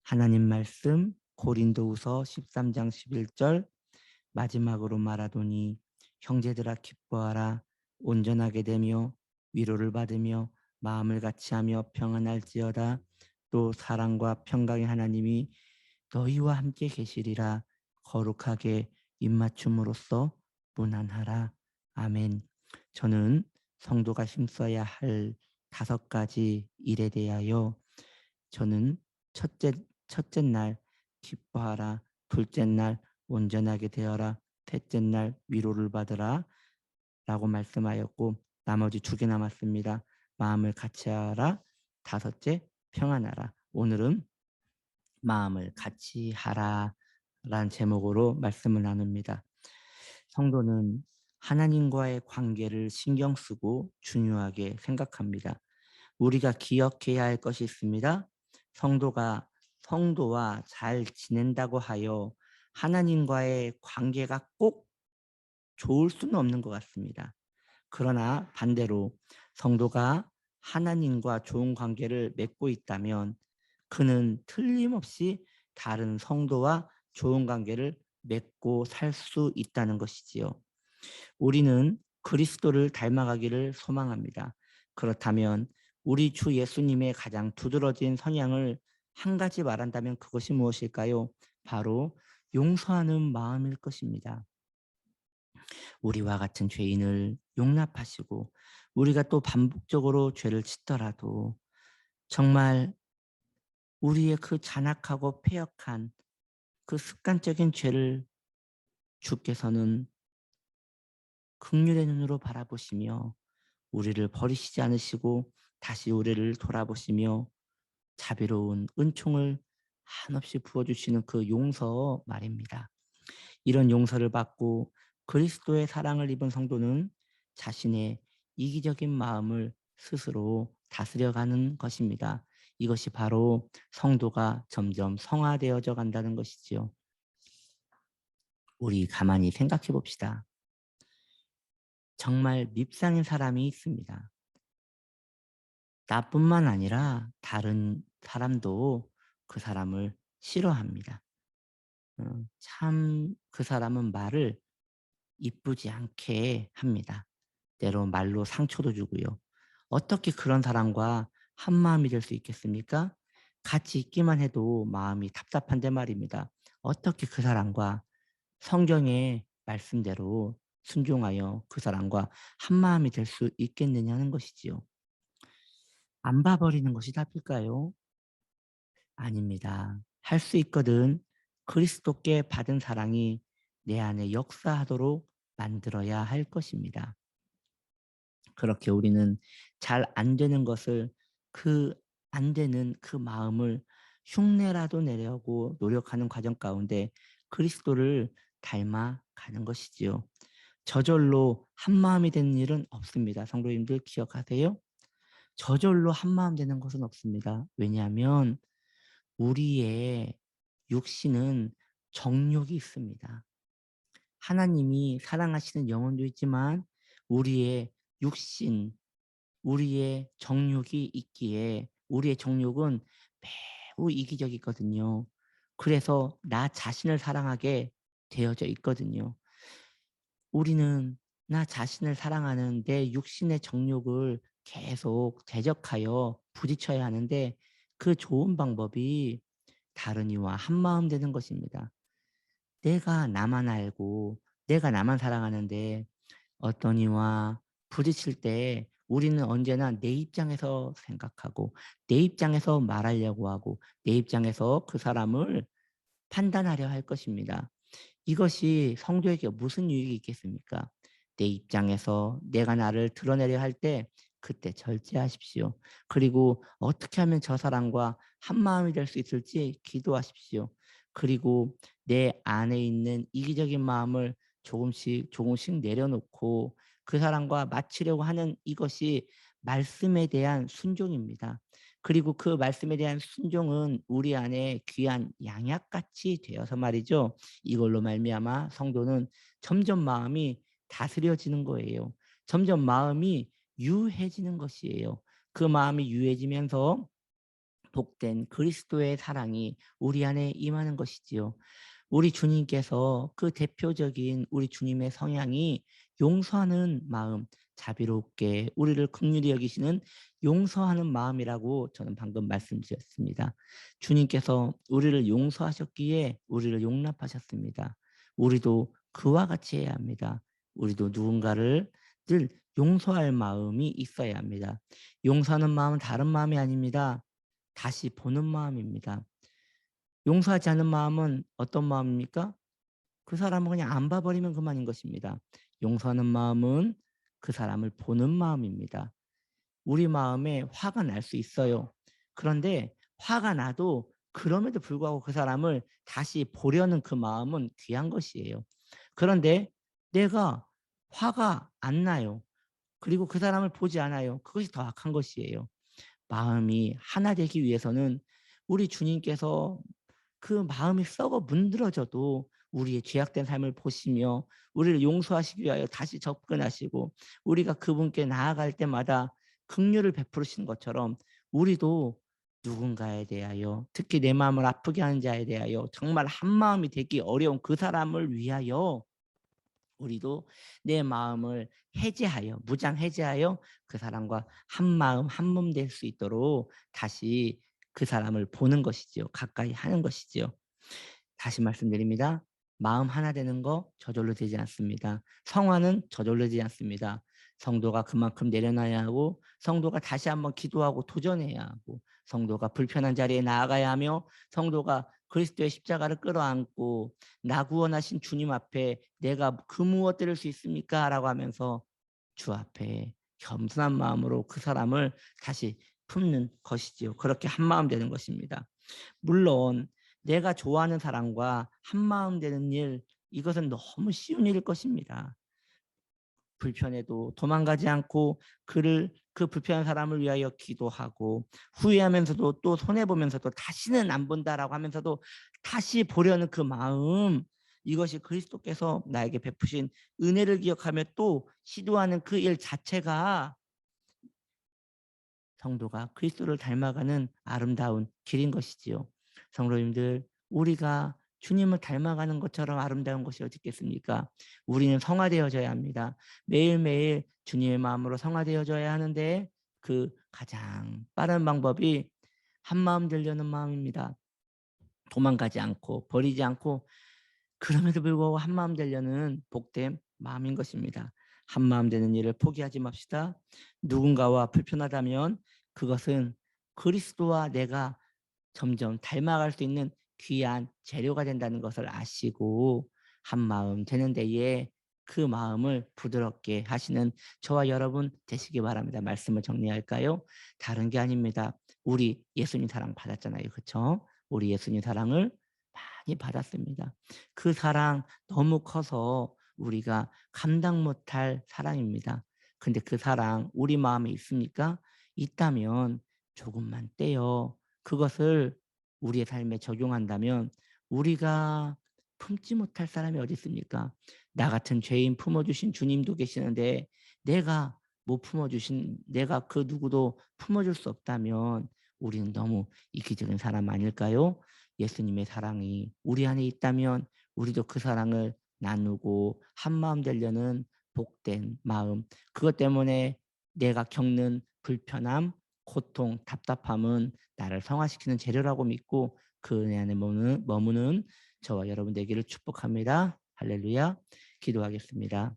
하나님 말씀 고린도후서 13장 11절 마지막으로 말하노니 형제들아 기뻐하라. 온전하게 되며 위로를 받으며 마음을 같이하며 평안할지어다. 또 사랑과 평강의 하나님이 너희와 함께 계시리라. 거룩하게 입맞춤으로써 무난하라. 아멘. 저는 성도가 힘써야 할 5가지 일에 대하여 저는 첫째 날 기뻐하라, 둘째 날 온전하게 되어라, 셋째 날 위로를 받으라 라고 말씀하였고, 나머지 2개 남았습니다. 마음을 같이하라, 다섯째 평안하라. 오늘은 마음을 같이 하라 라는 제목으로 말씀을 나눕니다. 성도는 하나님과의 관계를 신경 쓰고 중요하게 생각합니다. 우리가 기억해야 할 것이 있습니다. 성도와 잘 지낸다고 하여 하나님과의 관계가 꼭 좋을 수는 없는 것 같습니다. 그러나 반대로 성도가 하나님과 좋은 관계를 맺고 있다면 그는 틀림없이 다른 성도와 좋은 관계를 맺고 살 수 있다는 것이지요. 우리는 그리스도를 닮아가기를 소망합니다. 그렇다면 우리 주 예수님의 가장 두드러진 성향을 한 가지 말한다면 그것이 무엇일까요? 바로 용서하는 마음일 것입니다. 우리와 같은 죄인을 용납하시고 우리가 또 반복적으로 죄를 짓더라도 정말 우리의 그 잔악하고 패역한 그 습관적인 죄를 주께서는 긍휼의 눈으로 바라보시며 우리를 버리시지 않으시고 다시 우리를 돌아보시며 자비로운 은총을 한없이 부어주시는 그 용서 말입니다. 이런 용서를 받고 그리스도의 사랑을 입은 성도는 자신의 이기적인 마음을 스스로 다스려가는 것입니다. 이것이 바로 성도가 점점 성화되어져 간다는 것이지요. 우리 가만히 생각해 봅시다. 정말 밉상인 사람이 있습니다. 나뿐만 아니라 다른 사람도 그 사람을 싫어합니다. 참 그 사람은 말을 이쁘지 않게 합니다. 때로 말로 상처도 주고요. 어떻게 그런 사람과 한마음이 될 수 있겠습니까? 같이 있기만 해도 마음이 답답한데 말입니다. 어떻게 그 사람과 성경의 말씀대로 순종하여 그 사람과 한마음이 될 수 있겠느냐는 것이지요. 안 봐버리는 것이 답일까요? 아닙니다. 할 수 있거든. 그리스도께 받은 사랑이 내 안에 역사하도록 만들어야 할 것입니다. 그렇게 우리는 잘 안 되는 것을 그 안 되는 그 마음을 흉내라도 내려고 노력하는 과정 가운데 그리스도를 닮아가는 것이지요. 저절로 한마음이 되는 일은 없습니다. 성도님들 기억하세요? 저절로 한마음 되는 것은 없습니다. 왜냐하면 우리의 육신은 정욕이 있습니다. 하나님이 사랑하시는 영혼도 있지만 우리의 육신, 우리의 정욕이 있기에 우리의 정욕은 매우 이기적이거든요. 그래서 나 자신을 사랑하게 되어져 있거든요. 우리는 나 자신을 사랑하는 내 육신의 정욕을 계속 대적하여 부딪혀야 하는데 그 좋은 방법이 다른 이와 한마음 되는 것입니다. 내가 나만 알고 내가 나만 사랑하는데 어떤 이와 부딪힐 때 우리는 언제나 내 입장에서 생각하고 내 입장에서 말하려고 하고 내 입장에서 그 사람을 판단하려 할 것입니다. 이것이 성도에게 무슨 유익이 있겠습니까? 내 입장에서 내가 나를 드러내려 할 때 그때 절제하십시오. 그리고 어떻게 하면 저 사람과 한마음이 될 수 있을지 기도하십시오. 그리고 내 안에 있는 이기적인 마음을 조금씩 내려놓고 그 사람과 맞추려고 하는 이것이 말씀에 대한 순종입니다. 그리고 그 말씀에 대한 순종은 우리 안에 귀한 양약같이 되어서 말이죠. 이걸로 말미암아 성도는 점점 마음이 다스려지는 거예요. 점점 마음이 유해지는 것이에요. 그 마음이 유해지면서 복된 그리스도의 사랑이 우리 안에 임하는 것이지요. 우리 주님께서 그 대표적인 우리 주님의 성향이 용서하는 마음, 자비롭게 우리를 긍휼히 여기시는 용서하는 마음이라고 저는 방금 말씀드렸습니다. 주님께서 우리를 용서하셨기에 우리를 용납하셨습니다. 우리도 그와 같이 해야 합니다. 우리도 누군가를 늘 용서할 마음이 있어야 합니다. 용서하는 마음은 다른 마음이 아닙니다. 다시 보는 마음입니다. 용서하지 않는 마음은 어떤 마음입니까? 그 사람을 그냥 안 봐버리면 그만인 것입니다. 용서하는 마음은 그 사람을 보는 마음입니다. 우리 마음에 화가 날 수 있어요. 그런데 화가 나도 그럼에도 불구하고 그 사람을 다시 보려는 그 마음은 귀한 것이에요. 그런데 내가 화가 안 나요. 그리고 그 사람을 보지 않아요. 그것이 더 악한 것이에요. 마음이 하나 되기 위해서는 우리 주님께서 그 마음이 썩어 문드러져도 우리의 죄악된 삶을 보시며 우리를 용서하시기 위하여 다시 접근하시고 우리가 그분께 나아갈 때마다 긍휼을 베푸시는 것처럼 우리도 누군가에 대하여 특히 내 마음을 아프게 하는 자에 대하여 정말 한 마음이 되기 어려운 그 사람을 위하여 우리도 내 마음을 해제하여 무장 해제하여 그 사람과 한 마음 한 몸 될 수 있도록 다시 그 사람을 보는 것이지요. 가까이 하는 것이지요. 다시 말씀드립니다. 마음 하나 되는 거 저절로 되지 않습니다. 성화는 저절로 되지 않습니다. 성도가 그만큼 내려놔야 하고 성도가 다시 한번 기도하고 도전해야 하고 성도가 불편한 자리에 나아가야 하며 성도가 그리스도의 십자가를 끌어안고 나 구원하신 주님 앞에 내가 그 무엇 드릴 수 있습니까? 라고 하면서 주 앞에 겸손한 마음으로 그 사람을 다시 품는 것이지요. 그렇게 한마음 되는 것입니다. 물론 내가 좋아하는 사람과 한마음 되는 일, 이것은 너무 쉬운 일일 것입니다. 불편해도 도망가지 않고 그 불편한 사람을 위하여 기도하고 후회하면서도 또 손해보면서도 다시는 안 본다라고 하면서도 다시 보려는 그 마음, 이것이 그리스도께서 나에게 베푸신 은혜를 기억하며 또 시도하는 그 일 자체가 성도가 그리스도를 닮아가는 아름다운 길인 것이지요. 성도님들, 우리가 주님을 닮아가는 것처럼 아름다운 것이 어디 있겠습니까? 우리는 성화되어져야 합니다. 매일매일 주님의 마음으로 성화되어져야 하는데 그 가장 빠른 방법이 한마음 되려는 마음입니다. 도망가지 않고 버리지 않고 그럼에도 불구하고 한마음 되려는 복된 마음인 것입니다. 한마음 되는 일을 포기하지 맙시다. 누군가와 불편하다면 그것은 그리스도와 내가 점점 닮아갈 수 있는 귀한 재료가 된다는 것을 아시고 한마음 되는 데에 그 마음을 부드럽게 하시는 저와 여러분 되시기 바랍니다. 말씀을 정리할까요? 다른 게 아닙니다. 우리 예수님 사랑 받았잖아요. 그렇죠? 우리 예수님 사랑을 많이 받았습니다. 그 사랑 너무 커서 우리가 감당 못할 사랑입니다. 근데 그 사랑 우리 마음에 있습니까? 있다면 조금만 떼어 그것을 우리의 삶에 적용한다면 우리가 품지 못할 사람이 어디 있습니까? 나 같은 죄인 품어주신 주님도 계시는데 내가 못 품어주신 내가 그 누구도 품어줄 수 없다면 우리는 너무 이기적인 사람 아닐까요? 예수님의 사랑이 우리 안에 있다면 우리도 그 사랑을 나누고 한마음 되려는 복된 마음, 그것 때문에 내가 겪는 불편함, 고통, 답답함은 나를 성화시키는 재료라고 믿고 그 은혜 안에 머무는 저와 여러분 되기를 축복합니다. 할렐루야. 기도하겠습니다.